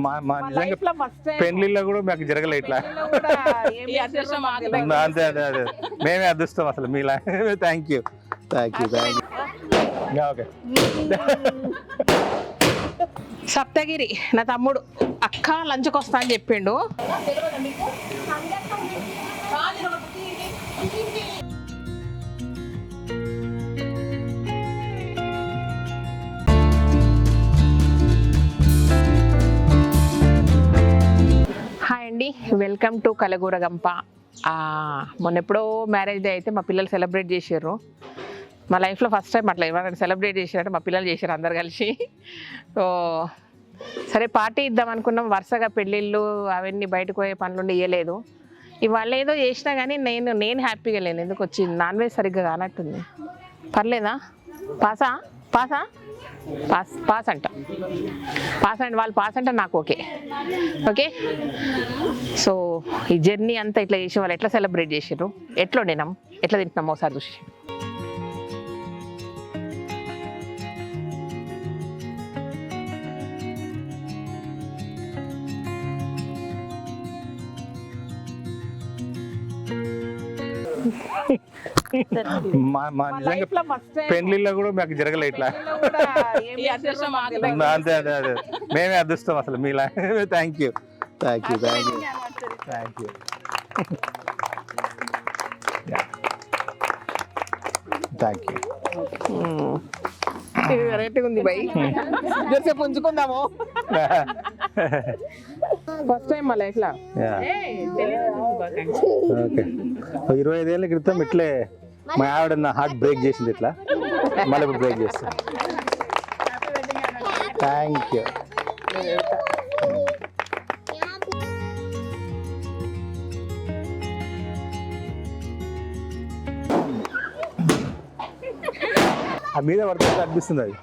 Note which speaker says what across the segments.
Speaker 1: మా నిజంగా పెళ్లిలో కూడా మాకు జరగలే ఇట్లా. అంతే అదే అదే మేమే అదృష్టం అసలు మీలా. Thank you thank you thank you. Okay.
Speaker 2: Saptagiri నా తమ్ముడు అక్క లంచ్కి వస్తా అని చెప్పిండు. హాయ్ అండి, వెల్కమ్ టు కలగూరగంప. మొన్న ఎప్పుడో మ్యారేజ్ డే అయితే మా పిల్లలు సెలబ్రేట్ చేసారు. మా లైఫ్లో ఫస్ట్ టైం అట్లా ఎవరైనా సెలబ్రేట్ చేశారంటే మా పిల్లలు చేశారు అందరు కలిసి. సో సరే పార్టీ ఇద్దాం అనుకున్నాం. వరుసగా పెళ్ళిళ్ళు అవన్నీ బయటకు పోయే పనులు ఇవ్వలేదు. ఇవాళ ఏదో చేసినా కానీ నేను హ్యాపీగా లేను. ఎందుకు వచ్చి నాన్ వెజ్ సరిగ్గా కానట్టుంది. పర్లేదా? పాసా పాసా పాస్ అంట వాళ్ళు పాస్ అంటే నాకు ఓకే ఓకే. సో ఈ జర్నీ అంతా ఇట్లా చేసి వాళ్ళు ఎట్లా సెలబ్రేట్ చేసారు, ఎట్లా వండినాం, ఎట్లా తింటున్నాం ఒకసారి చూసి.
Speaker 1: మా నిజంగా పెళ్లిలో కూడా మాకు జరగలే ఇట్లా. అంతే అదే అదే మేమే అదృష్టం అసలు మీలా. Thank you thank you thank you thank you thank you.
Speaker 2: వెరైటీగా ఉంది బై, జరసేపు ఉంచుకుందాము. ఫస్ట్ టైం మా లైఫ్ లో.
Speaker 1: ఓకే, 25 ఏళ్ళ క్రితం ఇట్లే మా ఆవిడ నా హార్ట్ బ్రేక్ చేసింది ఇట్లా, మళ్ళీ ఇప్పుడు బ్రేక్ చేస్తాను. Thank you. ఆ మీద పడుతుంది అనిపిస్తుంది అది.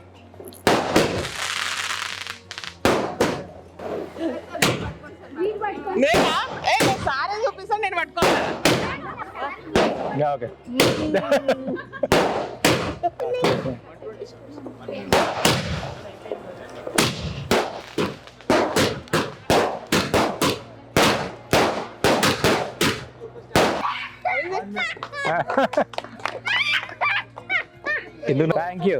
Speaker 2: సారే చూపిస్తాను, నేను పట్టుకోవాలి.
Speaker 1: ఓకే. Thank you.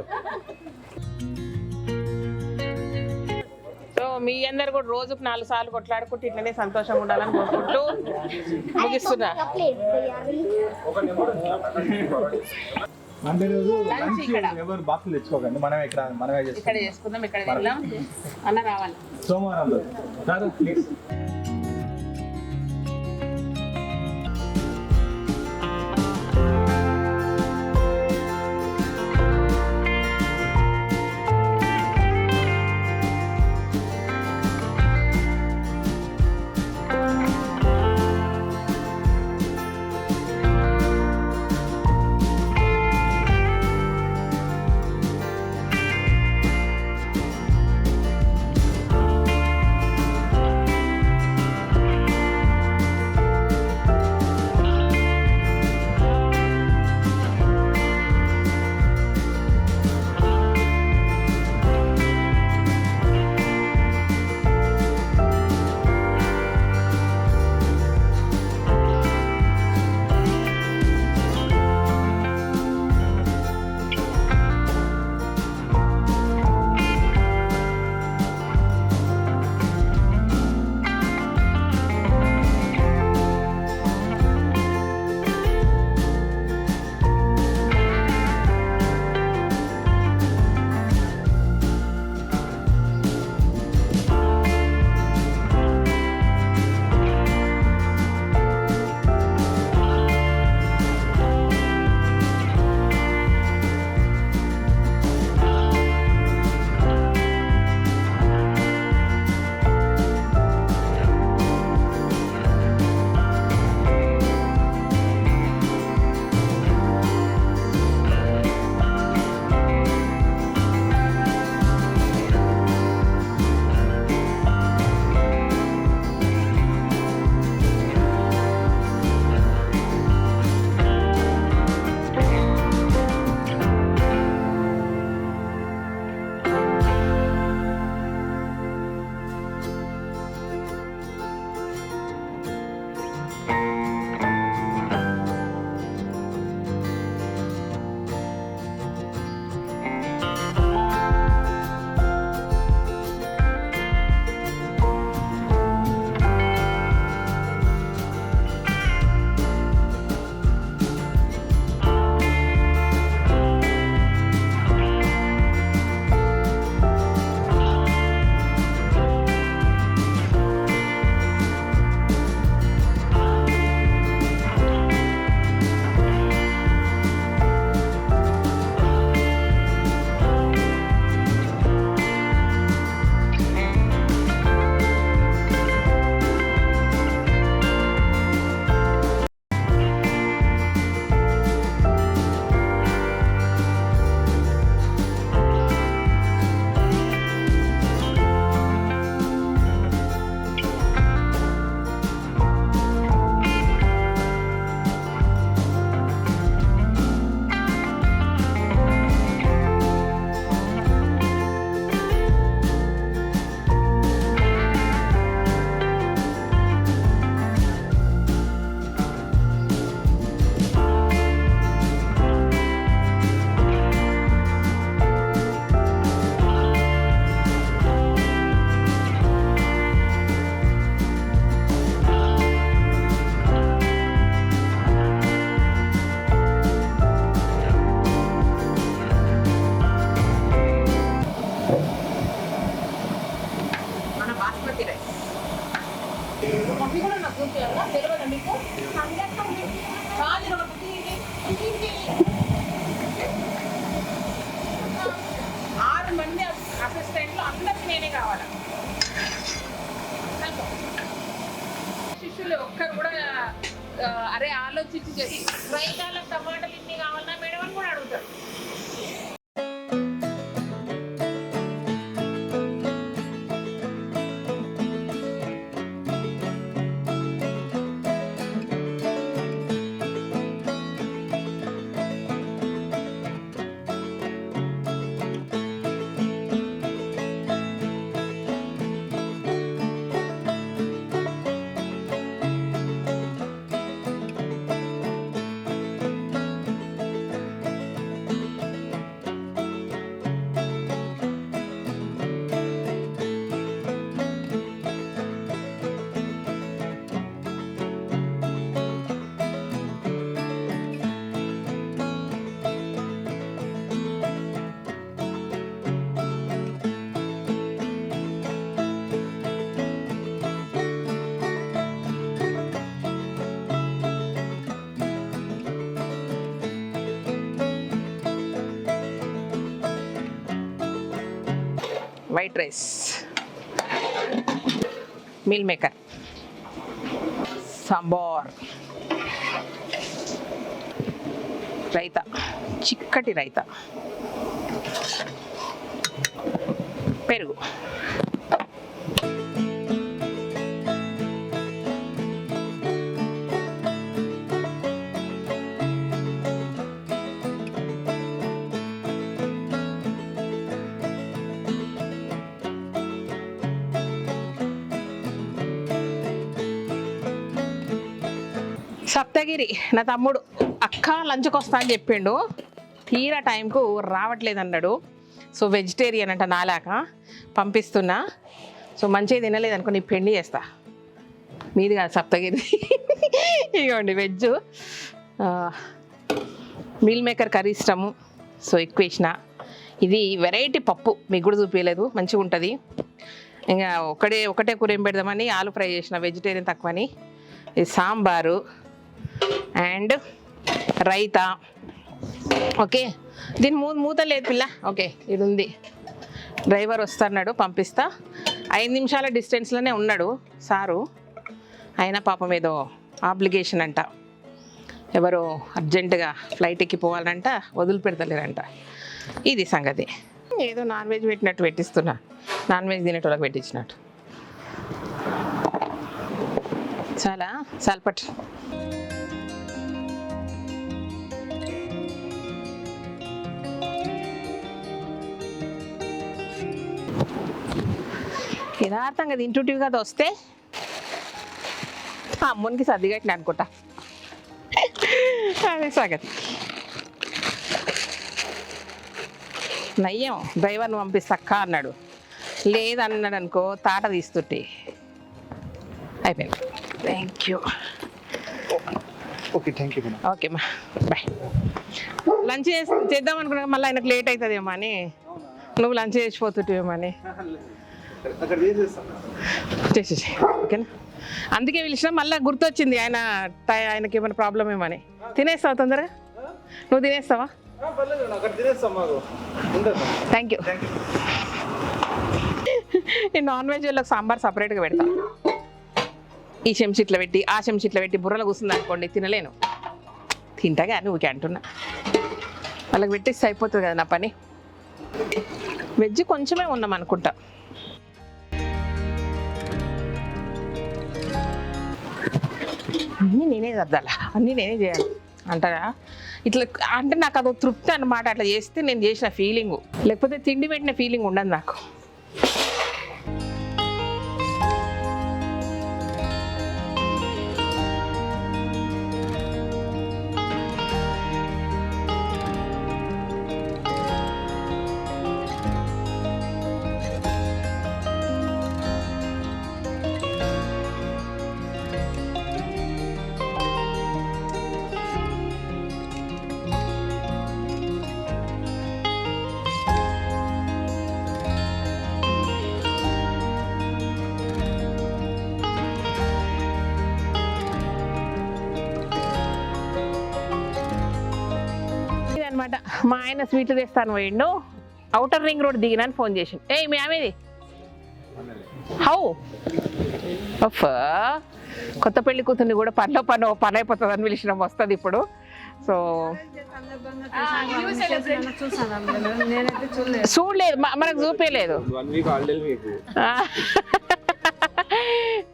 Speaker 2: సో మీ అందరు కూడా రోజుకు 4 సార్లు కొట్లాడుకుంటూ ఇట్లనే సంతోషంగా ఉండాలని కోరుకుంటూ ముగిస్తున్నా.
Speaker 1: ఎవరు బాక్సులు తెచ్చుకోకండి, మనమే
Speaker 2: ఇక్కడ చేసుకుందాం. ఇక్కడ వెళ్ళాం అన్న రావాలి
Speaker 1: సోమవారం. ప్లీజ్.
Speaker 2: రైతాలకు టమాటాలు ఇన్ని కావాలన్నా మేడం అని కూడా అడుగుతారు. White rice, meal maker, sambar, raita, చిక్కటి రైతా, పెరుగు. సప్తగిరి నా తమ్ముడు అక్క లంచ్కి వస్తా అని చెప్పిండు, తీరా టైంకు రావట్లేదు అన్నాడు. సో వెజిటేరియన్ అంట నాలాక పంపిస్తున్నా. సో మంచిగా తినలేదు అనుకో నీ పెళ్లి చేస్తా. మీది కాదు సప్తగిరి. ఇదిగోండి వెజ్, మీల్ మేకర్ కర్రీ ఇష్టము. సో ఎక్కువ వేసిన. ఇది వెరైటీ పప్పు మీకు కూడా చూపించలేదు, మంచిగా ఉంటుంది. ఇంకా ఒకటే కూర ఏం పెడదామని ఆలు ఫ్రై చేసిన, వెజిటేరియన్ తక్కువని. ఇది సాంబారు అండ్ రైతా. ఓకే, దీని మూత లేదు పిల్ల. ఓకే, ఇది ఉంది. డ్రైవర్ వస్తున్నాడు, పంపిస్తా. 5 నిమిషాల డిస్టెన్స్లోనే ఉన్నాడు సారు. అయినా పాపం ఏదో ఆబ్లిగేషన్ అంట, ఎవరో అర్జెంటుగా ఫ్లైట్ ఎక్కిపోవాలంట, వదిలిపెడతలేరంట. ఇది సంగతి. ఏదో నాన్ వెజ్ పెట్టినట్టు పెట్టిస్తున్నా, నాన్ వెజ్ తినేటోళ్ళకి పెట్టించినట్టు. చాలా సాల్పట్. యథార్థంగా ఇంట్యూటివ్గా వస్తే అమ్మనికి సర్దిగట్టిన అనుకుంటా. అదే సంగతి. నయ్యం డ్రైవర్ని పంపిస్తక్క అన్నాడు, లేదన్నాడు అనుకో తాట తీస్తుంటే అయిపోయింది. Thank you. ఓకే మా బాయ్. లంచ్ చేద్దాం అనుకున్నా, మళ్ళీ ఆయనకు లేట్ అవుతుందేమో అని. నువ్వు లంచ్ చేసిపోతుంటేమో అని చేసేసి. ఓకేనా, అందుకే పిలిచిన. మళ్ళీ గుర్తొచ్చింది ఆయనకి ఏమైనా ప్రాబ్లం ఏమని. తినేస్తావా తొందరగా? నువ్వు తినేస్తావా? Thank you. నేను నాన్ వెజ్ వాళ్ళకి సాంబార్ సపరేట్గా పెడతా. ఈ చెంచిట్లో పెట్టి ఆ చెంచిట్లో పెట్టి బుర్రలు కూర్చుంది అనుకోండి, తినలేను. తింటాగా నువ్వుకే అంటున్నా. వాళ్ళకి పెట్టేస్తే అయిపోతుంది కదా నా పని. వెజ్ కొంచెమే ఉన్నాం అనుకుంటా. అన్నీ నేనే సర్దాలా, అన్నీ నేనే చేయాలి అంటారా? ఇట్లా అంటే నాకు అదో తృప్తి అన్నమాట. అట్లా చేస్తే నేను చేసిన ఫీలింగు, లేకపోతే తిండి పెట్టిన ఫీలింగ్ ఉండదు నాకు. అనమాట. మా ఆయన స్వీట్లు తెస్తాను పోయిండు, అవుటర్ రింగ్ రోడ్ దిగినాను ఫోన్ చేసి, ఏయ్ మీ ఆమెది హౌ కొత్త పెళ్లి కూతుర్ని కూడా పని అయిపోతుంది అని పిలిచినాం, వస్తుంది ఇప్పుడు. సో చూడలేదు మనకు చూపించలేదు.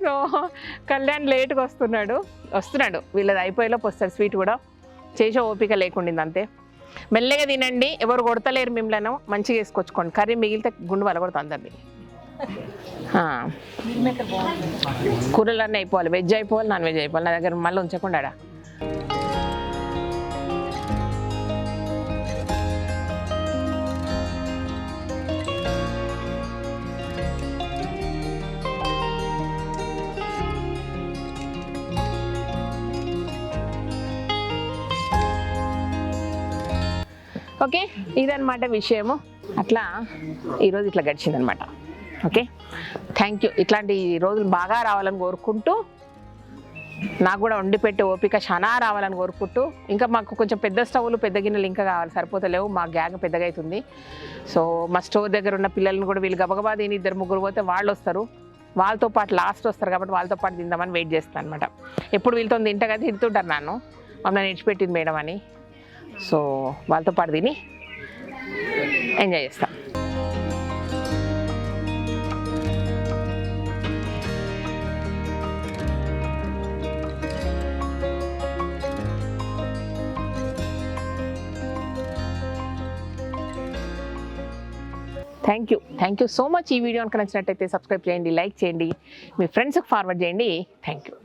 Speaker 2: సో కళ్యాణ్ లేట్గా వస్తున్నాడు వీళ్ళది అయిపోయేలోపు వస్తాడు. స్వీట్ కూడా చేసే ఓపిక లేకుండింది అంతే. మెల్లగా తినండి, ఎవరు కొడతలేరు మిమ్మల్ని, మంచిగా వేసుకొచ్చుకోండి. కర్రీ మిగిలితే గుండు వలగొడతా అందరినీ. కూరలన్నీ అయిపోవాలి, వెజ్ అయిపోవాలి, నాన్ వెజ్ అయిపోవాలి. నా దగ్గర మళ్ళీ ఉంచకుండా. ఓకే, ఇదన్నమాట విషయము. అట్లా ఈరోజు ఇట్లా గడిచిందనమాట. Okay, thank you. ఇట్లాంటి రోజులు బాగా రావాలని కోరుకుంటూ, నాకు కూడా వండి పెట్టే ఓపిక చాలా రావాలని కోరుకుంటూ, ఇంకా మాకు కొంచెం పెద్ద స్టవ్లు పెద్ద గిన్నెలు ఇంకా కావాలి, సరిపోతలేవు. మా గ్యాంగ్ పెద్దగా అవుతుంది. సో మా స్టవ్ దగ్గర ఉన్న పిల్లల్ని కూడా వీళ్ళు గబగబా తిని 2-3 పోతే వాళ్ళు వస్తారు. వాళ్ళతో పాటు లాస్ట్ వస్తారు కాబట్టి వాళ్ళతో పాటు తిందామని వెయిట్ చేస్తాను అనమాట. ఎప్పుడు వీళ్ళతో తింటా కదా తింటుంటారు నన్ను, మమ్మల్ని ఇడిచిపెట్టింది మేడం అని. సో వాళ్ళతో పాటు తిని ఎంజాయ్ చేస్తాం. Thank you so much. ఈ వీడియో కనుక నచ్చినట్టయితే సబ్స్క్రైబ్ చేయండి, లైక్ చేయండి, మీ ఫ్రెండ్స్కి ఫార్వర్డ్ చేయండి. Thank you.